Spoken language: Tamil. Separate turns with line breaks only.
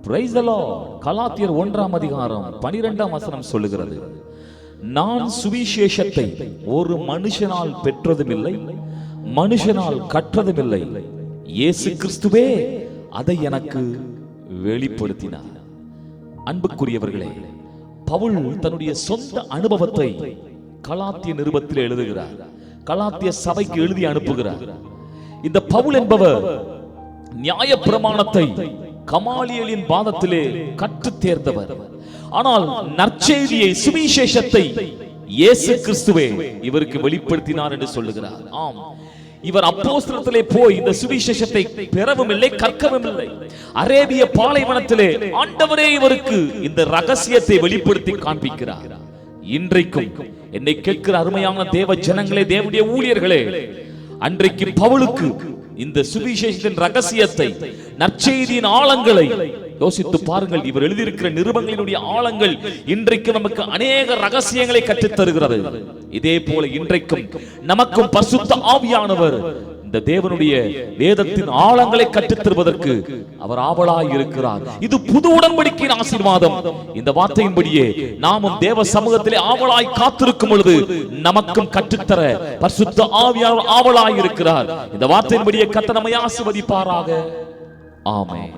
Praise the Lord. கலாத்தியர் 1:12 சொல்லுகிறது, நான் சுவிசேஷத்தை ஒரு மனுஷனால் பெற்றதும் இல்லை, மனுஷனால் கற்றதும் இல்லை, இயேசு கிறிஸ்துவே அதை எனக்கு வெளிப்படுத்தினார். அன்புக்குரியவர்களே, பவுல் தன்னுடைய சொந்த அனுபவத்தை கலாத்திய நிருபத்தில் எழுதுகிறார். கலாத்திய சபைக்கு எழுதி அனுப்புகிறார். இந்த பவுல் என்பவர் நியாயப்பிரமாணத்தை கமாலியலின் பாதத்திலே கற்று தேர்ந்தவர். ஆனால் நற்செய்தியை, சுவிசேஷத்தை இயேசு கிறிஸ்துவே இவருக்கு வெளிப்படுத்தினார் என்று சொல்லுகிறார். ஆம், இவர் அப்போஸ்தலத்திலே போய் இந்த சுவிசேஷத்தை பெறவும் இல்லை, கற்கவும் இல்லை. அரேபிய பாலைவனத்திலே ஆண்டவரே இவருக்கு இந்த ரகசியத்தை வெளிப்படுத்தி காண்பிக்கிறார். இன்றைக்கும் என்னை கேட்கிற அருமையான தேவ ஜனங்களே, தேவனுடைய ஊழியர்களே, அன்றைக்கு பவுலுக்கு இந்த சுவிசேஷத்தின் ரகசியத்தை, நற்செய்தியின் ஆழங்களை யோசித்து பாருங்கள். இவர் எழுதியிருக்கிற நிருபங்களினுடைய ஆழங்கள் இன்றைக்கு நமக்கு அநேக ரகசியங்களை கற்றுத் தருகிறது. இதே போல இன்றைக்கும் நமக்கும் பரிசுத்த ஆவியானவர் இந்த தேவனுடைய வேதத்தின் ஆழங்களை கற்றுத் தருவதற்கு அவர் ஆவலாய் இருக்கிறார். இது புது உடன்படிக்கையின் ஆசீர்வாதம். இந்த வார்த்தையின்படியே நாமும் தேவ சமூகத்திலே ஆவலாய் காத்திருக்கும் பொழுது நமக்கும் கற்றுத்தர பரிசுத்த ஆவியானவர் ஆவலாய் இருக்கிறார். இந்த வார்த்தையின்படியே கர்த்தர் நம்மை ஆசீர்வதிப்பாராக. ஆமென்.